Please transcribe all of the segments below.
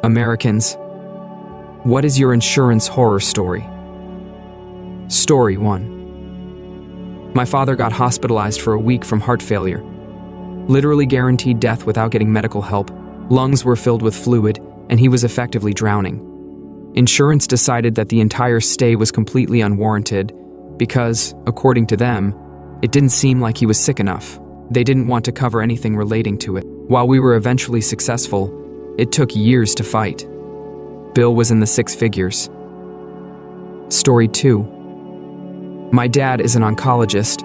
Americans, what is your insurance horror story? Story 1. My father got hospitalized for a week from heart failure. Literally guaranteed death without getting medical help. Lungs were filled with fluid, and he was effectively drowning. Insurance decided that the entire stay was completely unwarranted because, according to them, it didn't seem like he was sick enough. They didn't want to cover anything relating to it. While we were eventually successful, it took years to fight. Bill was in the 6 figures. Story 2. My dad is an oncologist,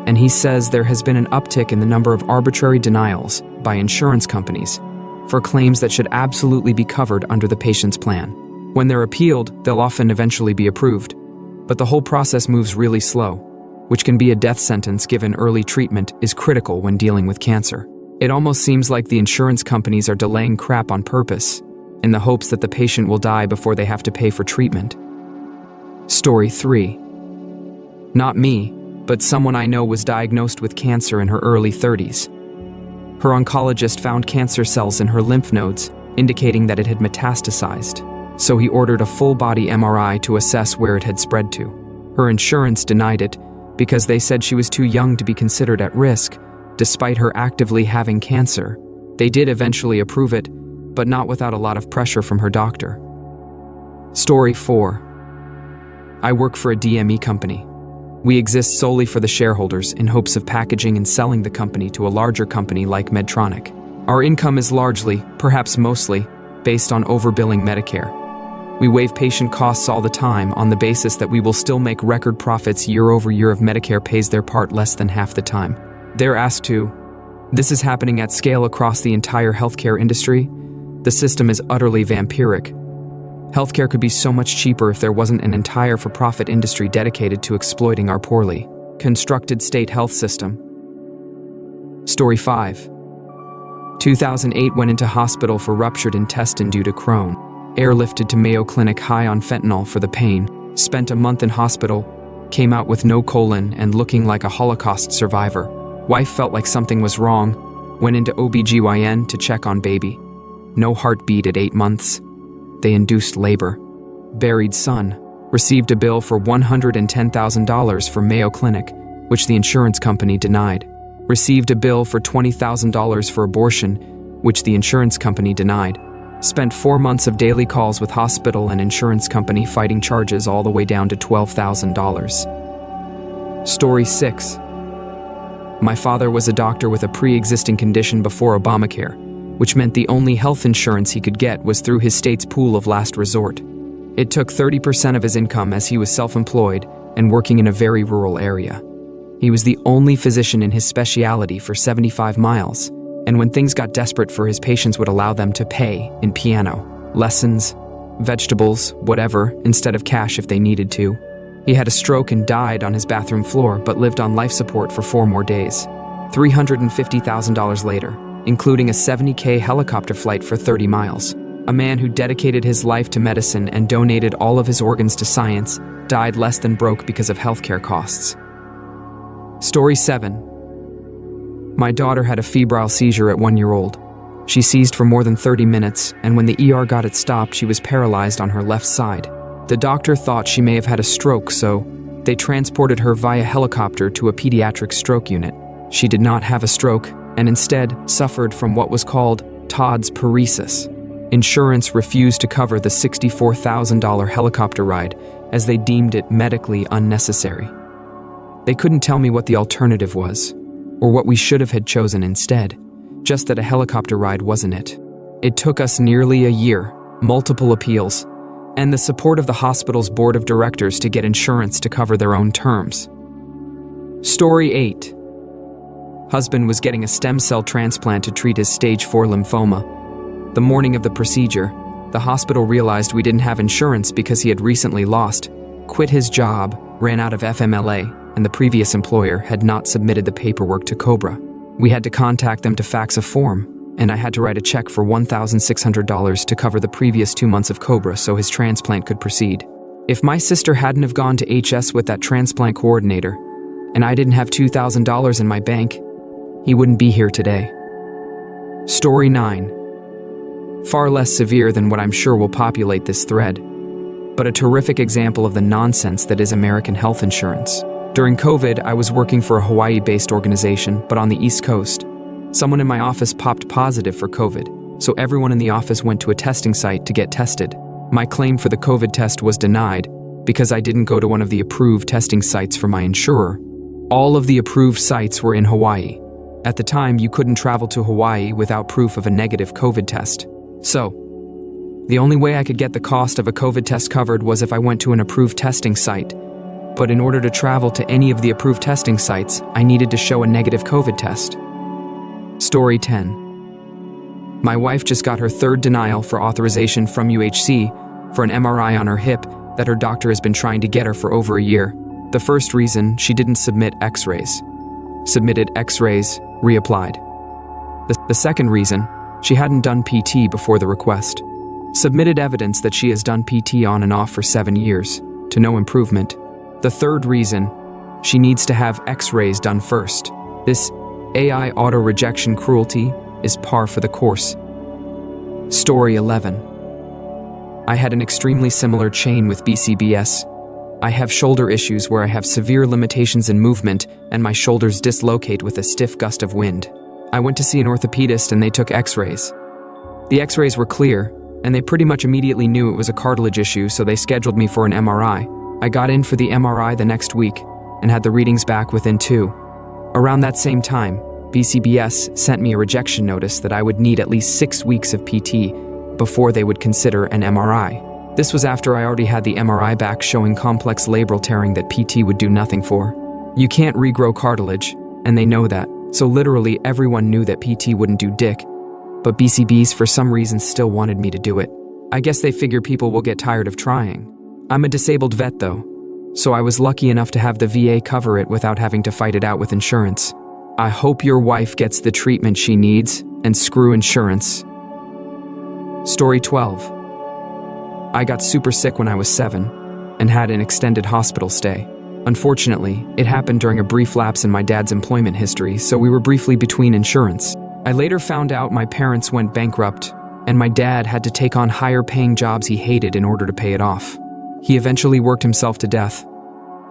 and he says there has been an uptick in the number of arbitrary denials by insurance companies for claims that should absolutely be covered under the patient's plan. When they're appealed, they'll often eventually be approved, but the whole process moves really slow, which can be a death sentence given early treatment is critical when dealing with cancer. It almost seems like the insurance companies are delaying crap on purpose, in the hopes that the patient will die before they have to pay for treatment. Story 3. Not me, but someone I know was diagnosed with cancer in her early 30s. Her oncologist found cancer cells in her lymph nodes, indicating that it had metastasized, so he ordered a full-body MRI to assess where it had spread to. Her insurance denied it because they said she was too young to be considered at risk, despite her actively having cancer. They did eventually approve it, but not without a lot of pressure from her doctor. Story 4. I work for a DME company. We exist solely for the shareholders in hopes of packaging and selling the company to a larger company like Medtronic. Our income is largely, perhaps mostly, based on overbilling Medicare. We waive patient costs all the time on the basis that we will still make record profits year over year if Medicare pays their part less than half the time. They're asked to. This is happening at scale across the entire healthcare industry. The system is utterly vampiric. Healthcare could be so much cheaper if there wasn't an entire for-profit industry dedicated to exploiting our poorly constructed state health system. Story 5. 2008 went into hospital for ruptured intestine due to Crohn. Airlifted to Mayo Clinic high on fentanyl for the pain. Spent a month in hospital. Came out with no colon and looking like a Holocaust survivor. Wife felt like something was wrong. Went into OBGYN to check on baby. No heartbeat at 8 months. They induced labor. Buried son. Received a bill for $110,000 for Mayo Clinic, which the insurance company denied. Received a bill for $20,000 for abortion, which the insurance company denied. Spent 4 months of daily calls with hospital and insurance company fighting charges all the way down to $12,000. Story 6. My father was a doctor with a pre-existing condition before Obamacare, which meant the only health insurance he could get was through his state's pool of last resort. It took 30% of his income as he was self-employed and working in a very rural area. He was the only physician in his specialty for 75 miles, and when things got desperate for his patients would allow them to pay in piano, lessons, vegetables, whatever, instead of cash if they needed to. He had a stroke and died on his bathroom floor but lived on life support for 4 more days. $350,000 later, including a $70K helicopter flight for 30 miles. A man who dedicated his life to medicine and donated all of his organs to science died less than broke because of healthcare costs. Story 7. My daughter had a febrile seizure at 1 year old. She seized for more than 30 minutes, and when the ER got it stopped, she was paralyzed on her left side. The doctor thought she may have had a stroke, so they transported her via helicopter to a pediatric stroke unit. She did not have a stroke, and instead suffered from what was called Todd's paresis. Insurance refused to cover the $64,000 helicopter ride as they deemed it medically unnecessary. They couldn't tell me what the alternative was, or what we should have had chosen instead, just that a helicopter ride wasn't it. It took us nearly a year, multiple appeals, and the support of the hospital's board of directors to get insurance to cover their own terms. Story 8. Husband was getting a stem cell transplant to treat his stage 4 lymphoma. The morning of the procedure, the hospital realized we didn't have insurance because he had recently quit his job, ran out of FMLA, and the previous employer had not submitted the paperwork to Cobra. We had to contact them to fax a form, and I had to write a check for $1,600 to cover the previous 2 months of Cobra so his transplant could proceed. If my sister hadn't have gone to HS with that transplant coordinator, and I didn't have $2,000 in my bank, he wouldn't be here today. Story 9. Far less severe than what I'm sure will populate this thread. But a terrific example of the nonsense that is American health insurance. During COVID, I was working for a Hawaii-based organization, but on the East Coast. Someone in my office popped positive for COVID, so everyone in the office went to a testing site to get tested. My claim for the COVID test was denied because I didn't go to one of the approved testing sites for my insurer. All of the approved sites were in Hawaii. At the time, you couldn't travel to Hawaii without proof of a negative COVID test. So, the only way I could get the cost of a COVID test covered was if I went to an approved testing site. But in order to travel to any of the approved testing sites, I needed to show a negative COVID test. Story 10. My wife just got her third denial for authorization from UHC for an MRI on her hip that her doctor has been trying to get her for over a year. The first reason, she didn't submit x-rays. Submitted x-rays, reapplied. The second reason, she hadn't done PT before the request. Submitted evidence that she has done PT on and off for 7 years, to no improvement. The third reason, she needs to have x-rays done first. This AI auto-rejection cruelty is par for the course. Story 11. I had an extremely similar chain with BCBS. I have shoulder issues where I have severe limitations in movement and my shoulders dislocate with a stiff gust of wind. I went to see an orthopedist and they took x-rays. The x-rays were clear, and they pretty much immediately knew it was a cartilage issue, so they scheduled me for an MRI. I got in for the MRI the next week and had the readings back within 2. Around that same time, BCBS sent me a rejection notice that I would need at least 6 weeks of PT before they would consider an MRI. This was after I already had the MRI back showing complex labral tearing that PT would do nothing for. You can't regrow cartilage, and they know that, so literally everyone knew that PT wouldn't do dick, but BCBs for some reason still wanted me to do it. I guess they figure people will get tired of trying. I'm a disabled vet though, so I was lucky enough to have the VA cover it without having to fight it out with insurance. I hope your wife gets the treatment she needs, and screw insurance. Story 12. I got super sick when I was 7, and had an extended hospital stay. Unfortunately, it happened during a brief lapse in my dad's employment history, so we were briefly between insurance. I later found out my parents went bankrupt, and my dad had to take on higher-paying jobs he hated in order to pay it off. He eventually worked himself to death.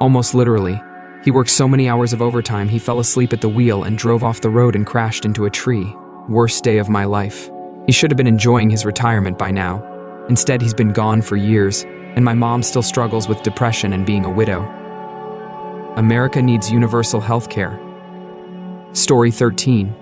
Almost literally. He worked so many hours of overtime he fell asleep at the wheel and drove off the road and crashed into a tree. Worst day of my life. He should have been enjoying his retirement by now. Instead, he's been gone for years, and my mom still struggles with depression and being a widow. America needs universal health care. Story 13.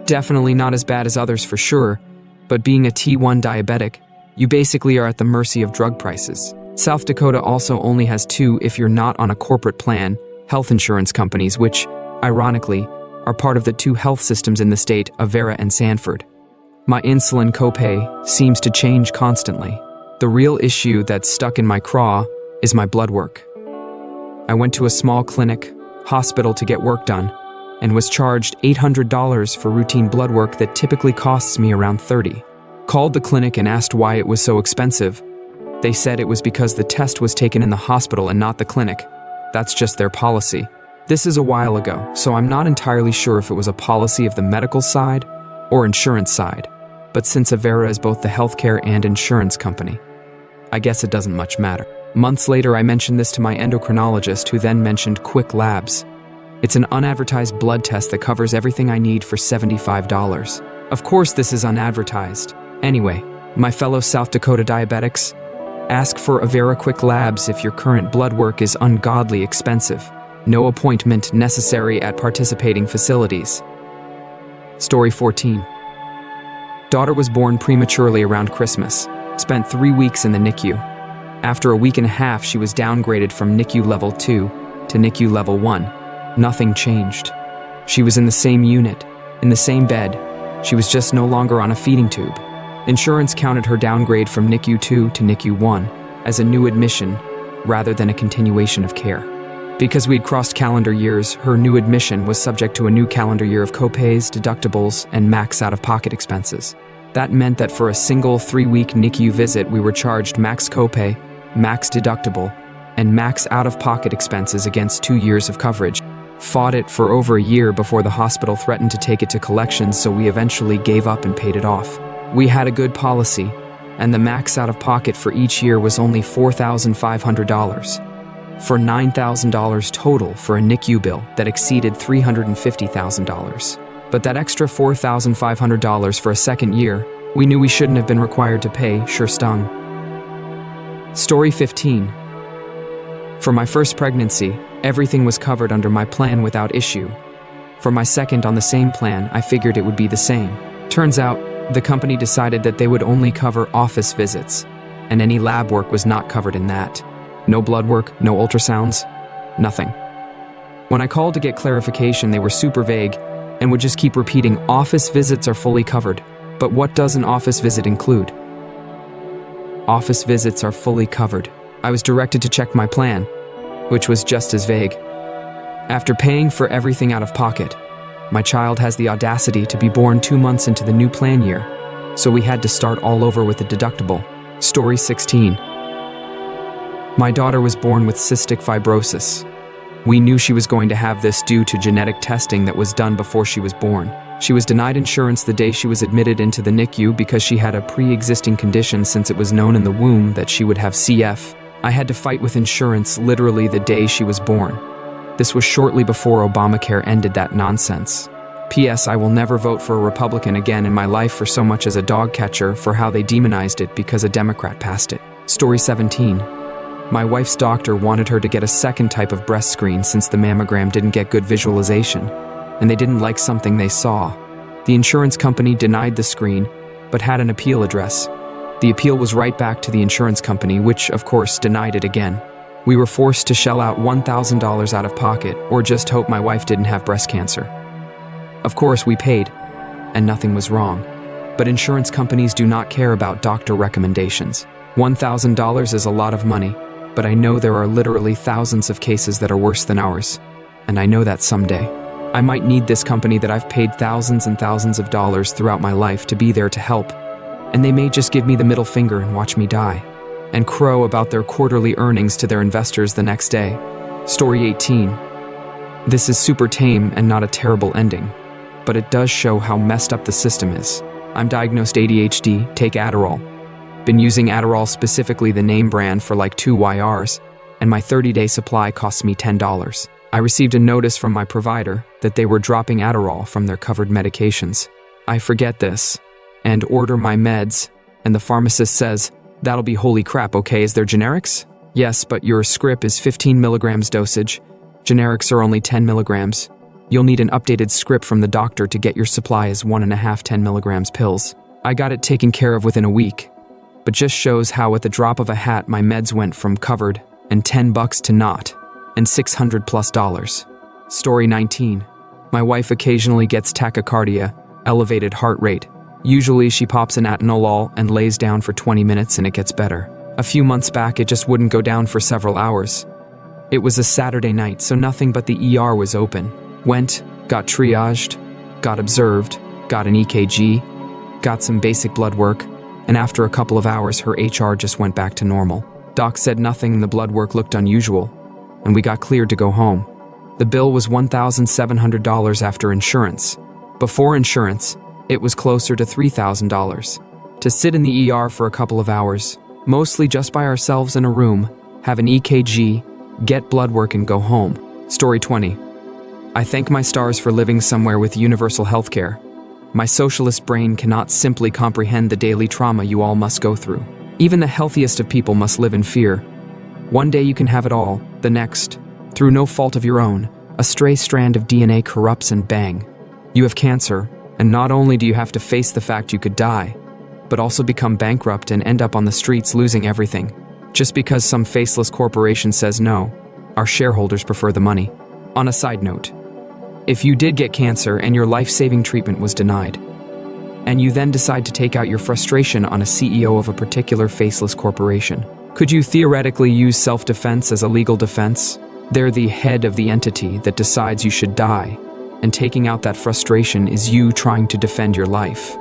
Definitely not as bad as others for sure, but being a T1 diabetic, you basically are at the mercy of drug prices. South Dakota also only has 2, if you're not on a corporate plan, health insurance companies which, ironically, are part of the 2 health systems in the state, Avera and Sanford. My insulin copay seems to change constantly. The real issue that's stuck in my craw is my blood work. I went to a small clinic, hospital to get work done, and was charged $800 for routine blood work that typically costs me around $30. Called the clinic and asked why it was so expensive. They said it was because the test was taken in the hospital and not the clinic. That's just their policy. This is a while ago, so I'm not entirely sure if it was a policy of the medical side or insurance side. But since Avera is both the healthcare and insurance company, I guess it doesn't much matter. Months later, I mentioned this to my endocrinologist, who then mentioned Quick Labs. It's an unadvertised blood test that covers everything I need for $75. Of course, this is unadvertised. Anyway, my fellow South Dakota diabetics, ask for Avera Quick Labs if your current blood work is ungodly expensive. No appointment necessary at participating facilities. Story 14. Daughter was born prematurely around Christmas. Spent 3 weeks in the NICU. After a week and a half, she was downgraded from NICU level 2 to NICU level 1. Nothing changed. She was in the same unit, in the same bed. She was just no longer on a feeding tube. Insurance counted her downgrade from NICU 2 to NICU 1 as a new admission rather than a continuation of care. Because we'd crossed calendar years, her new admission was subject to a new calendar year of copays, deductibles, and max out-of-pocket expenses. That meant that for a single 3-week NICU visit, we were charged max copay, max deductible, and max out-of-pocket expenses against 2 years of coverage. Fought it for over a year before the hospital threatened to take it to collections, so we eventually gave up and paid it off. We had a good policy, and the max out-of-pocket for each year was only $4,500, for $9,000 total for a NICU bill that exceeded $350,000. But that extra $4,500 for a second year, we knew we shouldn't have been required to pay, sure stung. Story 15. For my first pregnancy, everything was covered under my plan without issue. For my second on the same plan, I figured it would be the same. Turns out, the company decided that they would only cover office visits, and any lab work was not covered in that. No blood work, no ultrasounds, nothing. When I called to get clarification, they were super vague and would just keep repeating, office visits are fully covered. But what does an office visit include? Office visits are fully covered. I was directed to check my plan, which was just as vague. After paying for everything out of pocket, my child has the audacity to be born 2 months into the new plan year, so we had to start all over with the deductible. Story 16. My daughter was born with cystic fibrosis. We knew she was going to have this due to genetic testing that was done before she was born. She was denied insurance the day she was admitted into the NICU because she had a pre-existing condition since it was known in the womb that she would have CF. I had to fight with insurance literally the day she was born. This was shortly before Obamacare ended that nonsense. P.S. I will never vote for a Republican again in my life for so much as a dog catcher for how they demonized it because a Democrat passed it. Story 17. My wife's doctor wanted her to get a second type of breast screen since the mammogram didn't get good visualization, and they didn't like something they saw. The insurance company denied the screen, but had an appeal address. The appeal was right back to the insurance company, which, of course, denied it again. We were forced to shell out $1,000 out of pocket or just hope my wife didn't have breast cancer. Of course, we paid, and nothing was wrong. But insurance companies do not care about doctor recommendations. $1,000 is a lot of money, but I know there are literally thousands of cases that are worse than ours. And I know that someday, I might need this company that I've paid thousands and thousands of dollars throughout my life to be there to help. And they may just give me the middle finger and watch me die, and crow about their quarterly earnings to their investors the next day. Story 18. This is super tame and not a terrible ending, but it does show how messed up the system is. I'm diagnosed ADHD, take Adderall. Been using Adderall, specifically the name brand, for like 2 YRs, and my 30-day supply costs me $10. I received a notice from my provider that they were dropping Adderall from their covered medications. I forget this, and order my meds, and the pharmacist says, "That'll be holy crap, okay, is there generics?" "Yes, but your script is 15 milligrams dosage. Generics are only 10 milligrams. You'll need an updated script from the doctor to get your supply as 1.5 10 milligrams pills." I got it taken care of within a week, but just shows how at the drop of a hat my meds went from covered and $10 to not, and $600+. Story 19. My wife occasionally gets tachycardia, elevated heart rate. Usually she pops an atenolol and lays down for 20 minutes and it gets better. A few months back it just wouldn't go down for several hours. It was a Saturday night, so nothing but the ER was open. Went, got triaged, got observed, got an EKG, got some basic blood work, and after a couple of hours her HR just went back to normal. Doc said nothing and the blood work looked unusual, and we got cleared to go home. The bill was $1,700 after insurance. Before insurance, it was closer to $3,000. To sit in the ER for a couple of hours, mostly just by ourselves in a room, have an EKG, get blood work and go home. Story 20. I thank my stars for living somewhere with universal healthcare. My socialist brain cannot simply comprehend the daily trauma you all must go through. Even the healthiest of people must live in fear. One day you can have it all, the next, through no fault of your own, a stray strand of DNA corrupts and bang, you have cancer, and not only do you have to face the fact you could die, but also become bankrupt and end up on the streets losing everything, just because some faceless corporation says no. Our shareholders prefer the money. On a side note, if you did get cancer and your life-saving treatment was denied, and you then decide to take out your frustration on a CEO of a particular faceless corporation, could you theoretically use self-defense as a legal defense? They're the head of the entity that decides you should die, and taking out that frustration is you trying to defend your life.